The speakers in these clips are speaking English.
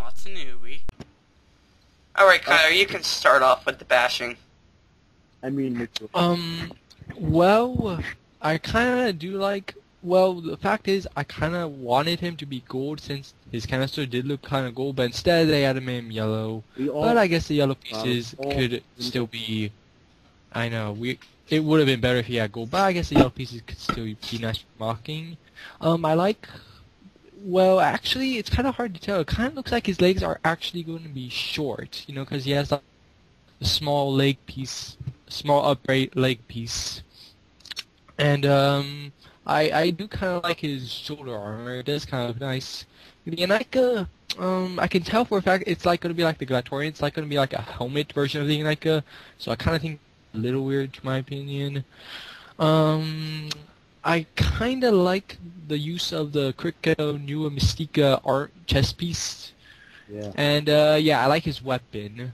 it's a newbie. Alright, Kyle, you can start off with the bashing. I mean, it's Well, I kind of do like. Well, the fact is, I kind of wanted him to be gold since his canister did look kind of gold, but instead they had him in yellow. But I guess the yellow pieces could still be. I know It would have been better if he had gold, but I guess the yellow pieces could still be nice for mocking. I like. Well, actually, it's kind of hard to tell. It kind of looks like his legs are actually going to be short, you know, because he has like a small leg piece, small upright leg piece. And I do kind of like his shoulder armor. It does kind of look nice. Bionicle, I can tell for a fact it's like going to be like the Gladiatorian. It's like going to be like a helmet version of the Bionicle. So I kind of think it's a little weird, to my opinion. I kind of like the use of the Cricket New Mystica art chest piece. yeah. And yeah, I like his weapon.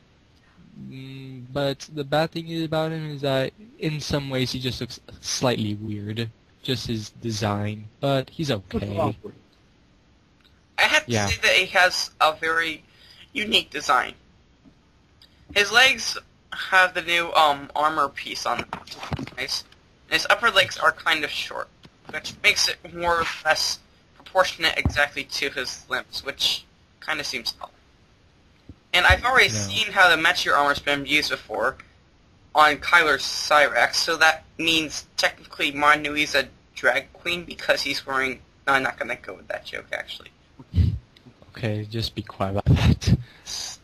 But the bad thing about him is that in some ways he just looks slightly weird. Just his design. But he's okay. I have to say that he has a very unique design. His legs have the new armor piece on them, which is nice. And his upper legs are kind of short, which makes it more or less proportionate exactly to his limbs, which kind of seems odd. And I've already seen how the Meteor armor's been used before on Kyler's Cyrax, so that means technically Manui's a drag queen because he's wearing... No, I'm not going to go with that joke, actually. Okay, just be quiet about that.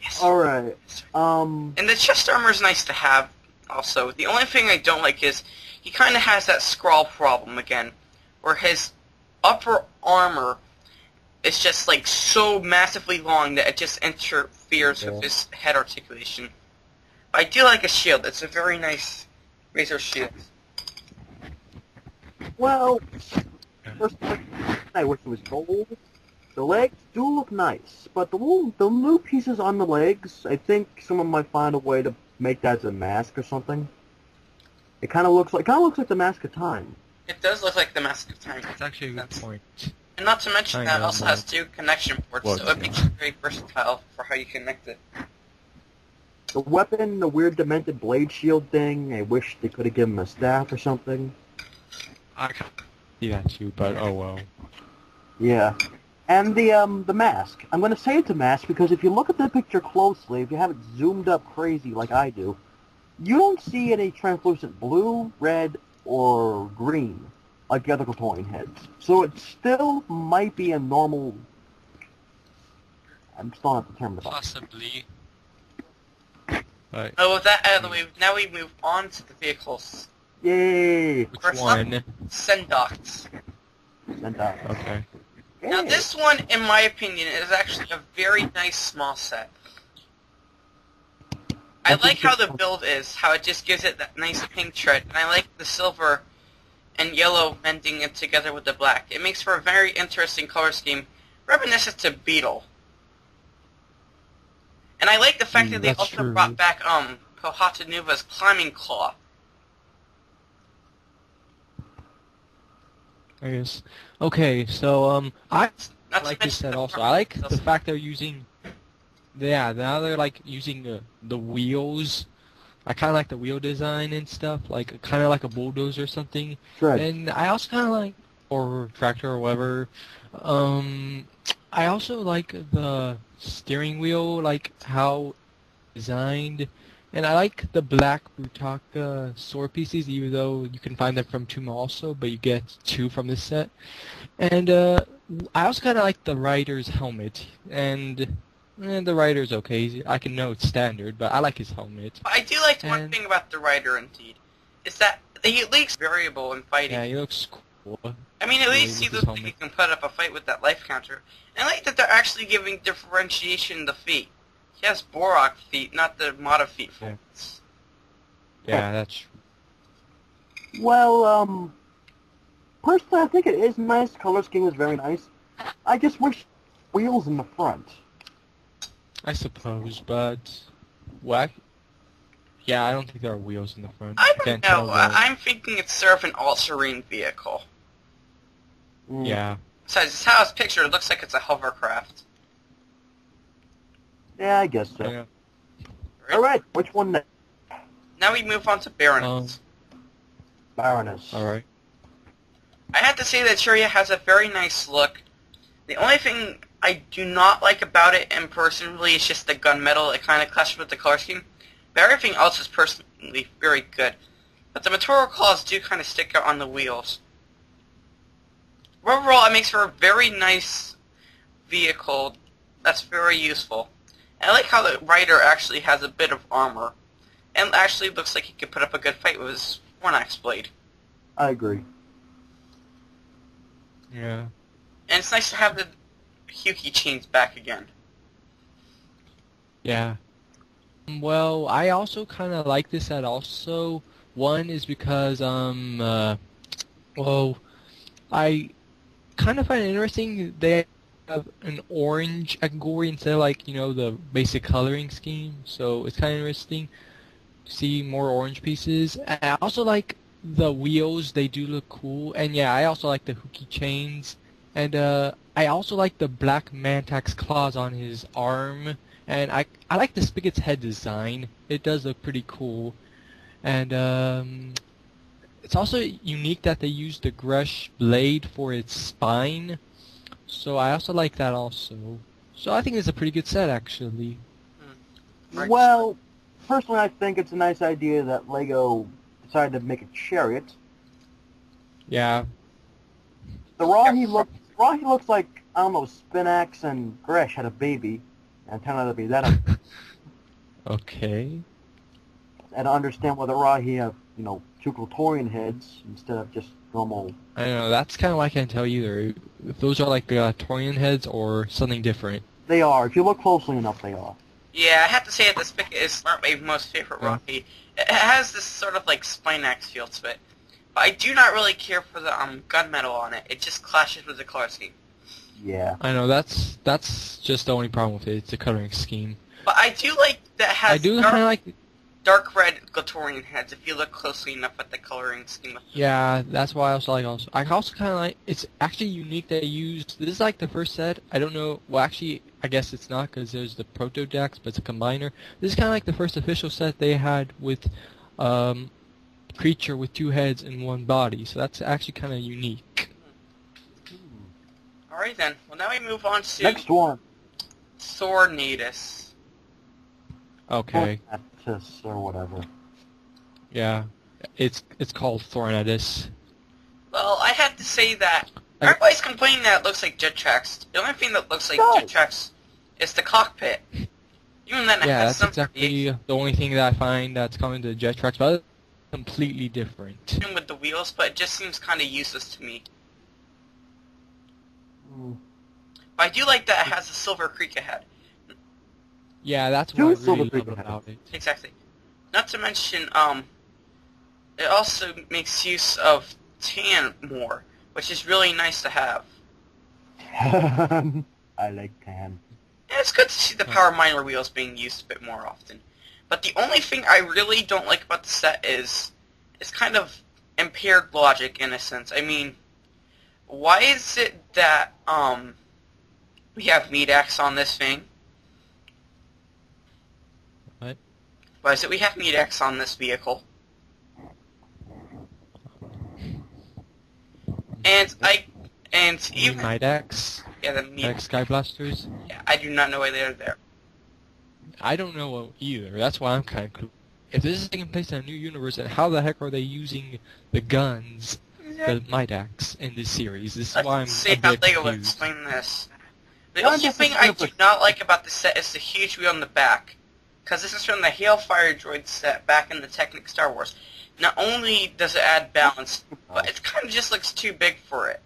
Yes. Alright, And the chest armor is nice to have, also. The only thing I don't like is he kind of has that scrawl problem again, where his upper armor is just like so massively long that it just interferes with his head articulation. I do like a shield. It's a very nice razor shield. well, first I wish it was gold. The legs do look nice, but the new pieces on the legs, I think someone might find a way to make that as a mask or something. It kind of looks like the Mask of Time. It does look like the Mask of Time. That's actually a good point. And not to mention that it also has 2 connection ports, so it makes it very versatile for how you connect it. The weapon, the weird demented blade shield thing, I wish they could have given him a staff or something. I can see that too, but oh well. Yeah. And the mask. I'm going to say it's a mask because if you look at the picture closely, if you have it zoomed up crazy like I do, you don't see any translucent blue, red, or green like the other Cutella heads. So it still might be a normal... I'm still not determined about it. Possibly. But Oh, with that out of the way, now we move on to the vehicles. Yay! which First one? up, Sendox. And, Okay. Now this one, in my opinion, is actually a very nice small set. I like how the build is, how it just gives it that nice pink tread, and I like the silver and yellow blending it together with the black. It makes for a very interesting color scheme, reminiscent to Beetle. And I like the fact that they That's also true. brought back Pohatanuva's climbing claw. I guess. Okay, so I Not to like this mention set the also. front I like wheels. the fact they're using. Yeah, now they're like using the wheels. I kind of like the wheel design and stuff, like kind of like a bulldozer or something. Tread. And I also kind of like, or tractor or whatever. I also like the steering wheel, like how designed. And I like the black Brutaka sword pieces, even though you can find them from Tomb also, but you get 2 from this set. And I also kind of like the rider's helmet, and the rider's okay. I can know it's standard, but I like his helmet. But I do like one And- thing about the rider, indeed, is that he at least variable in fighting. Yeah, he looks cool. I mean, at really least he with his looks like he helmet. can put up a fight with that life counter. And I like that they're actually giving differentiation in the feet. He has Borok feet, not the Mata feet. Yeah. Folds. Yeah, that's true. Well, personally I think it is nice. The color scheme is very nice. I just wish wheels in the front. I suppose, but what? Yeah, I don't think there are wheels in the front. I don't can't know. tell that. I'm thinking it's sort of an all-terrain vehicle. Mm. Yeah. Besides, it's how it's pictured. It looks like it's a hovercraft. Yeah, I guess so. Yeah. Alright, which one next? Now we move on to Baroness. Baroness. Alright. I have to say that chariot has a very nice look. The only thing I do not like about it, and personally, is just the gunmetal. It kind of clashes with the color scheme. But everything else is personally very good. But the material claws do kind of stick out on the wheels. Overall, it makes for a very nice vehicle that's very useful. And I like how the rider actually has a bit of armor. And actually looks like he could put up a good fight with his Fornax blade. I agree. Yeah. And it's nice to have the Huki chains back again. Yeah. Well, I also kind of like this set also. One is because, well, I kind of find it interesting they have an orange category instead of, like, the basic coloring scheme. So it's kind of interesting to see more orange pieces. And I also like the wheels. They do look cool. And yeah, I also like the Huki chains. And I also like the black Mantax claws on his arm. And I like the Spigot's head design. It does look pretty cool. And it's also unique that they used the Gresh blade for its spine. So I also like that also. So I think it's a pretty good set, actually. Right. Well, personally, I think it's a nice idea that LEGO decided to make a chariot. Yeah. The Rahi looks like, I don't know, Spinax and Gresh had a baby, and turned out to be that. Okay. And I understand why the Rahi have, two Clitorian heads instead of just normal. I don't know, that's kind of why I can't tell either. If those are like Torian heads or something different. They are. If you look closely enough, they are. Yeah, I have to say that the Spigot is my most favorite Rocky. It has this sort of like Spinax feel to it. But I do not really care for the gunmetal on it. It just clashes with the color scheme. Yeah. I know, that's just the only problem with it. It's the coloring scheme. But I do like that it has I do kind of like... dark red Glatorian heads if you look closely enough at the coloring scheme. Yeah, that's why I also like also. I also kind of like, it's actually unique that they used, this is like the first set, I don't know, well actually, I guess it's not because there's the Proto-Dex, but it's a combiner. This is kind of like the first official set they had with creature with two heads and one body, so that's actually kind of unique. Alright then, well now we move on to Next one. Thornatus. Okay. Thornatus or whatever. Yeah, it's called Thornatus. Well, I have to say that everybody's complaining that it looks like jet tracks. The only thing that looks like jet tracks is the cockpit. Even then, it Yeah, has that's some exactly the only thing that I find that's coming to jet tracks, but it's completely different. with the wheels, but it just seems kind of useless to me. But I do like that it has a Silver Creek ahead. Yeah, that's what I really love about it. Exactly. Not to mention, it also makes use of tan more, which is really nice to have. I like tan. And it's good to see the power miner wheels being used a bit more often. But the only thing I really don't like about the set is it's kind of impaired logic in a sense. I mean, why is it that we have meat axe on this thing? What? Why is it we have meat axe on this vehicle? And even Midax? yeah, the meat Like Sky Blasters? yeah, I do not know why they're there. I don't know either. That's why I'm kind of cool. If this is taking place in a new universe, then how the heck are they using the guns, the Midax, in this series? This is why I'm Let's see a how bit they will confused. explain this. The Well, only this thing is I super- do not like about the set is the huge wheel on the back. Because this is from the Hailfire Droid set back in the Technic Star Wars. Not only does it add balance, but it kind of just looks too big for it.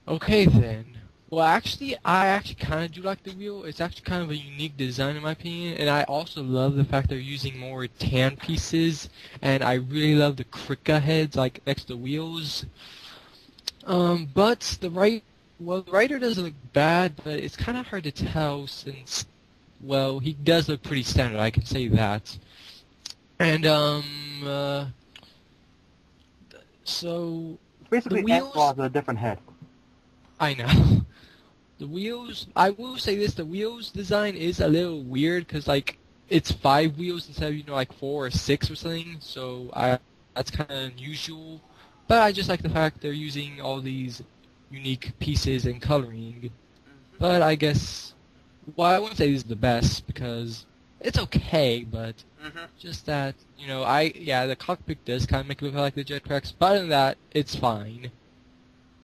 Okay then. Well, actually, I actually kind of do like the wheel. It's actually kind of a unique design in my opinion, and I also love the fact they're using more tan pieces, and I really love the Krika heads, like, next to the wheels. But the writer doesn't look bad, but it's kind of hard to tell since, well, he does look pretty standard, I can say that. And, so, Basically, the wheels- Ant with a different head. I know. The wheels, I will say this, the wheels design is a little weird because, like, it's 5 wheels instead of, like 4 or 6 or something, so that's kind of unusual. But I just like the fact they're using all these unique pieces and coloring. But I guess, well, I wouldn't say this is the best because it's okay, but just that, the cockpit does kind of make it look like the jetpacks, but other than that, it's fine.